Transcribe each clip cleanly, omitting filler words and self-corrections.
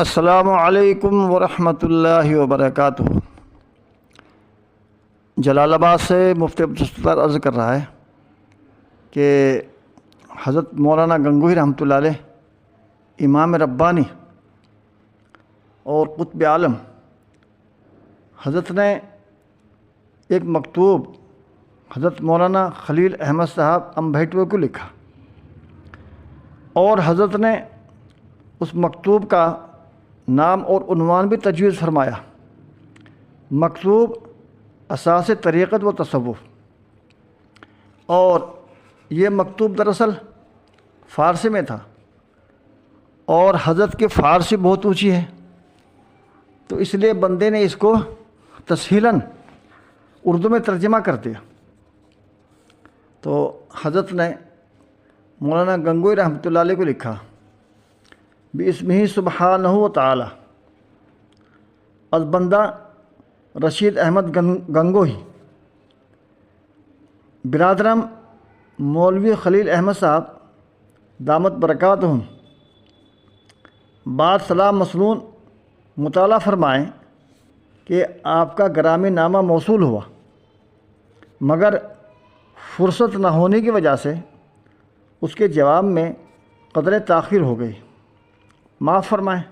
السلام علیکم ورحمۃ اللہ وبرکاتہ۔ جلال آباد سے مفتی عبدالستار عرض کر رہا ہے کہ حضرت مولانا گنگوہی رحمۃ اللہ علیہ امام ربانی اور قطب عالم حضرت نے ایک مکتوب حضرت مولانا خلیل احمد صاحب امبھیٹوے کو لکھا، اور حضرت نے اس مکتوب کا نام اور عنوان بھی تجویز فرمایا، مکتوب اساس طریقت و تصوف۔ اور یہ مکتوب دراصل فارسی میں تھا، اور حضرت کی فارسی بہت اونچی ہے، تو اس لیے بندے نے اس کو تسہیلاً اردو میں ترجمہ کر دیا۔ تو حضرت نے مولانا گنگوہی رحمۃ اللہ علیہ کو لکھا، بِاسمہ سبحانہ و تعالی، از بندہ رشید احمد گنگوہی، برادرم مولوی خلیل احمد صاحب دامت برکاتہم، بعد سلام مسنون مطالعہ فرمائیں کہ آپ کا گرامی نامہ موصول ہوا، مگر فرصت نہ ہونے کی وجہ سے اس کے جواب میں قدر تاخیر ہو گئی، معاف فرمائیں۔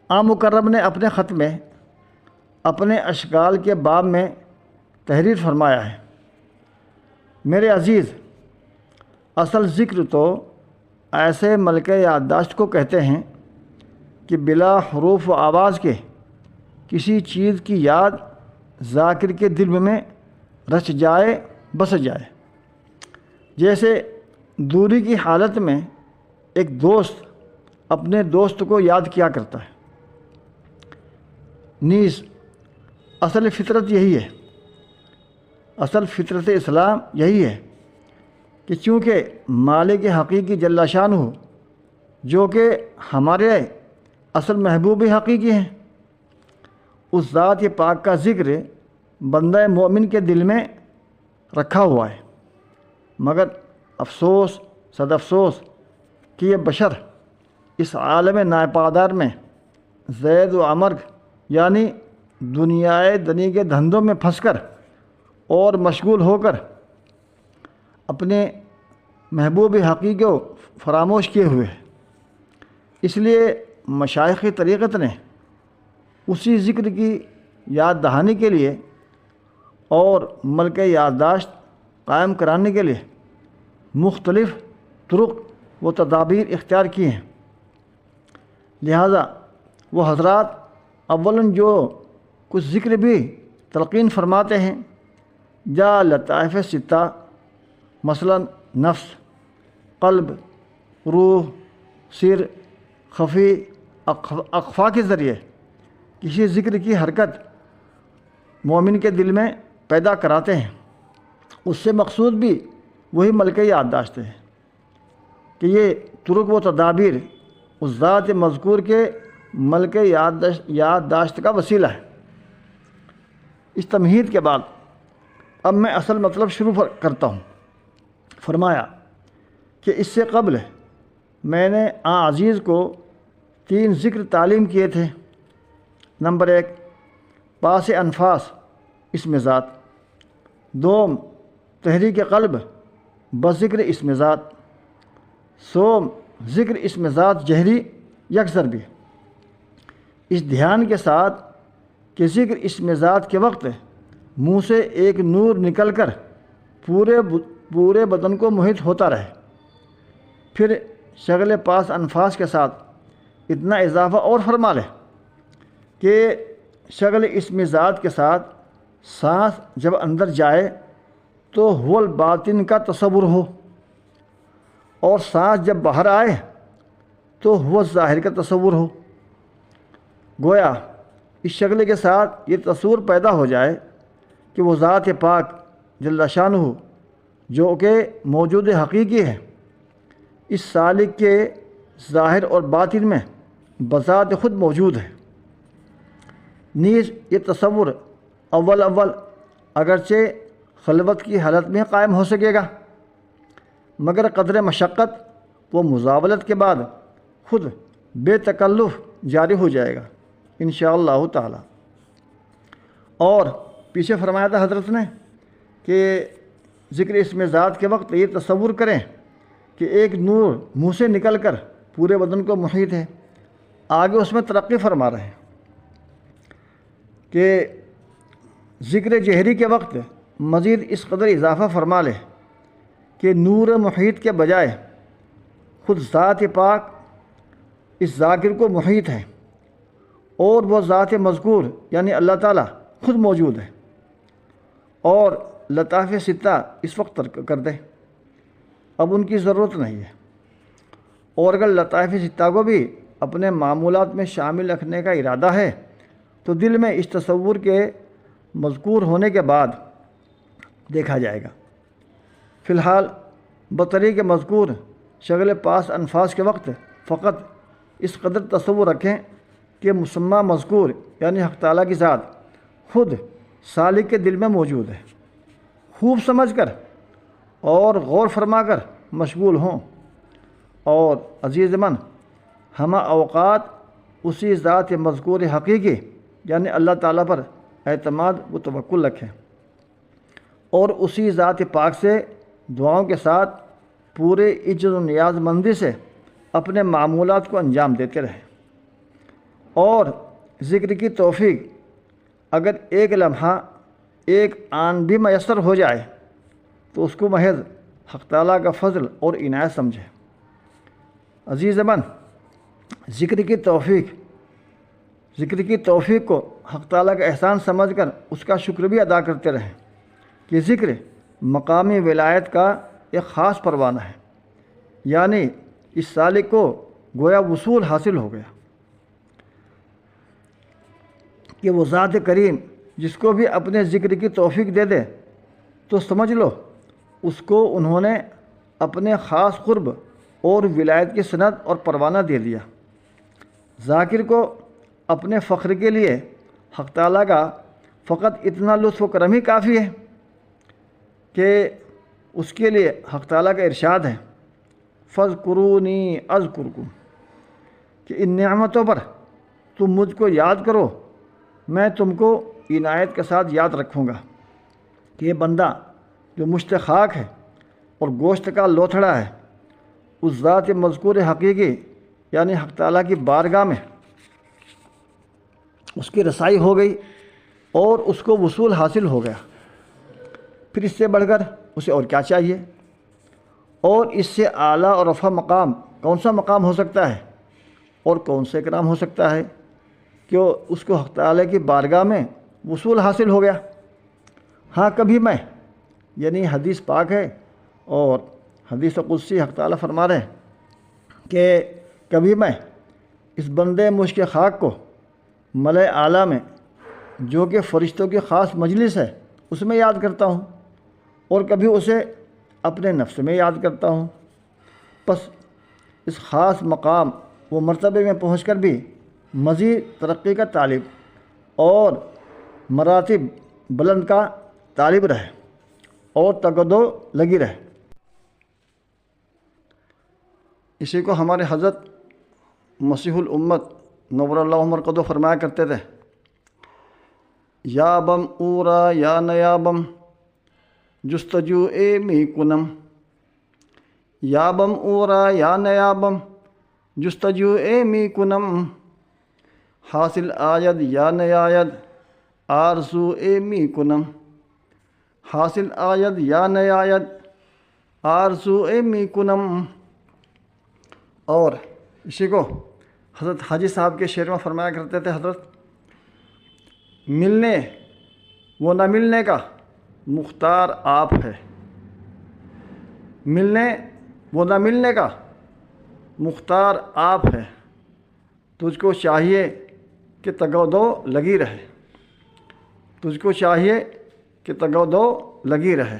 مکرم نے اپنے خط میں اپنے اشغال کے باب میں تحریر فرمایا ہے، میرے عزیز، اصل ذکر تو ایسے ملکہ یادداشت کو کہتے ہیں کہ بلا حروف و آواز کے کسی چیز کی یاد ذاکر کے دل میں رچ جائے، بس جائے۔ جیسے دوری کی حالت میں ایک دوست اپنے دوست کو یاد کیا کرتا ہے، نیز اصل فطرت یہی ہے، اصل فطرت اسلام یہی ہے کہ چونکہ مالک حقیقی جل شانہ جو کہ ہمارے اصل محبوب حقیقی ہیں، اس ذات پاک کا ذکر بندہ مومن کے دل میں رکھا ہوا ہے، مگر افسوس صد افسوس کہ یہ بشر اس عالم ناپائیدار میں زید و عمر یعنی دنیائے دنی کے دھندوں میں پھنس کر اور مشغول ہو کر اپنے محبوب حقیقی کو فراموش کیے ہوئے ہے۔ اس لیے مشائخ طریقت نے اسی ذکر کی یاد دہانی کے لیے اور ملکہ یادداشت قائم کرانے کے لیے مختلف طرق و تدابیر اختیار کی ہیں۔ لہذا وہ حضرات اولاً جو کچھ ذکر بھی تلقین فرماتے ہیں یا لطائف ستہ، مثلا نفس، قلب، روح، سر، خفی، اخفا کے ذریعے کسی ذکر کی حرکت مومن کے دل میں پیدا کراتے ہیں، اس سے مقصود بھی وہی ملکہ یادداشت ہے کہ یہ طرق و تدابیر اس ذات مذکور کے ملکہ یادداشت کا وسیلہ ہے۔ اس تمہید کے بعد اب میں اصل مطلب شروع کرتا ہوں۔ فرمایا کہ اس سے قبل میں نے عزیز کو 3 ذکر تعلیم کیے تھے۔ نمبر 1 پاس انفاس اسم ذات، 2 تحریک قلب بذکر اسم ذات، 3 ذکر اسم ذات جہری یکسر بھی۔ اس دھیان کے ساتھ کہ ذکر اسم ذات کے وقت منہ سے ایک نور نکل کر پورے بدن کو محیط ہوتا رہے۔ پھر شغل پاس انفاس کے ساتھ اتنا اضافہ اور فرما لے کہ شغل اسم ذات کے ساتھ سانس جب اندر جائے تو هو الباطن کا تصور ہو، اور سانس جب باہر آئے تو هو الظاہر کا تصور ہو۔ گویا اس شکل کے ساتھ یہ تصور پیدا ہو جائے کہ وہ ذات پاک جل شانہ جو کہ موجود حقیقی ہے، اس سالک کے ظاہر اور باطن میں بذات خود موجود ہے۔ نیز یہ تصور اول اگرچہ خلوت کی حالت میں قائم ہو سکے گا، مگر قدر مشقت و مزاولت کے بعد خود بے تکلف جاری ہو جائے گا انشاءاللہ تعالی۔ اور پیچھے فرمایا تھا حضرت نے کہ ذکر اسم ذات کے وقت یہ تصور کریں کہ ایک نور منہ سے نکل کر پورے بدن کو محیط ہے۔ آگے اس میں ترقی فرما رہے ہیں کہ ذکر جہری کے وقت مزید اس قدر اضافہ فرما لے کہ نور محیط کے بجائے خود ذات پاک اس ذاکر کو محیط ہے، اور وہ ذات مذکور یعنی اللہ تعالیٰ خود موجود ہے، اور لطائف ستہ اس وقت ترک کر دے، اب ان کی ضرورت نہیں ہے۔ اور اگر لطائف ستہ کو بھی اپنے معمولات میں شامل رکھنے کا ارادہ ہے تو دل میں اس تصور کے مذکور ہونے کے بعد دیکھا جائے گا۔ فی الحال بطریق مذکور شغل پاس انفاس کے وقت فقط اس قدر تصور رکھیں کہ مسمى مذکور یعنی حق تعالیٰ کی ذات خود سالک کے دل میں موجود ہے، خوب سمجھ کر اور غور فرما کر مشغول ہوں، اور عزیز من ہمہ اوقات اسی ذات مذکور حقیقی یعنی اللہ تعالیٰ پر اعتماد و توکل رکھیں، اور اسی ذات پاک سے دعاؤں کے ساتھ پورے عجز و نیاز مندی سے اپنے معمولات کو انجام دیتے رہیں۔ اور ذکر کی توفیق اگر ایک لمحہ ایک آن بھی میسر ہو جائے تو اس کو محض حق تعالیٰ کا فضل اور عنایت سمجھیں۔ عزیز من ذکر کی توفیق کو حق تعالیٰ کا احسان سمجھ کر اس کا شکر بھی ادا کرتے رہیں کہ ذکر مقامی ولایت کا ایک خاص پروانہ ہے، یعنی اس سالک کو گویا وصول حاصل ہو گیا کہ وہ ذات کریم جس کو بھی اپنے ذکر کی توفیق دے دے تو سمجھ لو اس کو انہوں نے اپنے خاص قرب اور ولایت کی سند اور پروانہ دے دیا۔ ذاکر کو اپنے فخر کے لیے حق تعالیٰ کا فقط اتنا لطف و کرم ہی کافی ہے کہ اس کے لیے حق تعالیٰ کا ارشاد ہے فاذکرونی اذکرکم، کہ ان نعمتوں پر تم مجھ کو یاد کرو، میں تم کو عنایت کے ساتھ یاد رکھوں گا۔ کہ یہ بندہ جو مشت خاک ہے اور گوشت کا لوتھڑا ہے، اس ذات مذکور حقیقی یعنی حق تعالیٰ کی بارگاہ میں اس کی رسائی ہو گئی اور اس کو وصول حاصل ہو گیا، پھر اس سے بڑھ کر اسے اور کیا چاہیے؟ اور اس سے اعلیٰ اور رفع مقام کون سا مقام ہو سکتا ہے اور کون سے اکرام ہو سکتا ہے کہ اس کو حق تعالیٰ کی بارگاہ میں وصول حاصل ہو گیا۔ ہاں کبھی میں یعنی حدیث پاک ہے اور حدیث قدسی حق تعالیٰ فرما رہے ہیں کہ کبھی میں اس بندے مشک خاک کو ملأ اعلیٰ میں جو کہ فرشتوں کی خاص مجلس ہے اس میں یاد کرتا ہوں، اور کبھی اسے اپنے نفس میں یاد کرتا ہوں۔ پس اس خاص مقام و مرتبے میں پہنچ کر بھی مزید ترقی کا طالب اور مراتب بلند کا طالب رہے اور تگدو لگی رہے۔ اسی کو ہمارے حضرت مسیح الامت نور اللہ مرقدو فرمایا کرتے تھے یا بم اورا یا نیابم جستجو اے می کنم، یا بم اورا یا نیابم جستجو اے می کنم، حاصل آید یا نیاید آرزو اے می کنم، حاصل آید یا نیاید آرزو اے می کنم۔ اور اسی کو حضرت حاجی صاحب کے شعر میں فرمایا کرتے تھے حضرت ملنے وہ نہ ملنے کا مختار آپ ہے، ملنے وہ نہ ملنے کا مختار آپ ہے، تجھ کو چاہیے کہ تگودو لگی رہے، تجھ کو چاہیے کہ تگودو لگی رہے۔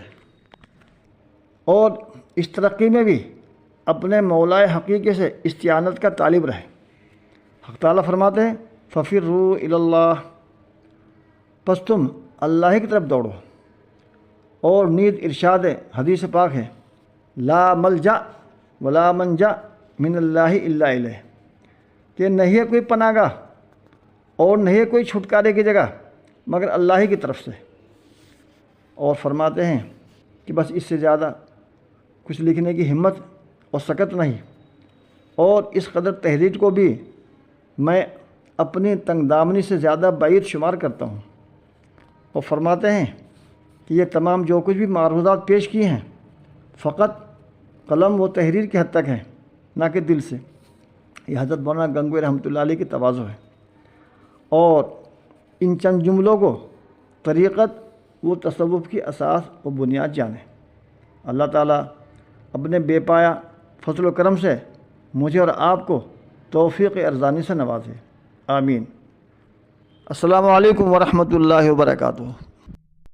اور اس ترقی میں بھی اپنے مولائے حقیقی سے استعانت کا طالب رہے۔ حق تعالیٰ فرماتے ہیں ففروا الی اللہ، پس تم اللہ کی طرف دوڑو۔ اور نیز ارشاد حدیث پاک ہے لا ملجا ولا منجا من اللہ الا الیہ، کہ نہیں ہے کوئی پناہ گاہ اور نہیں ہے کوئی چھٹکارے کی جگہ مگر اللہ ہی کی طرف سے۔ اور فرماتے ہیں کہ بس اس سے زیادہ کچھ لکھنے کی ہمت اور سکت نہیں، اور اس قدر تحریر کو بھی میں اپنی تنگ دامنی سے زیادہ بعید شمار کرتا ہوں۔ اور فرماتے ہیں کہ یہ تمام جو کچھ بھی معروضات پیش کیے ہیں فقط قلم و تحریر کی حد تک ہیں، نہ کہ دل سے۔ یہ حضرت مولانا گنگوئی رحمۃ اللہ علیہ کی تواضع ہے۔ اور ان چند جملوں کو طریقت و تصوف کی اساس و بنیاد جانیں۔ اللہ تعالیٰ اپنے بے پایا فضل و کرم سے مجھے اور آپ کو توفیق ارزانی سے نوازے، آمین۔ السلام علیکم ورحمۃ اللہ وبرکاتہ۔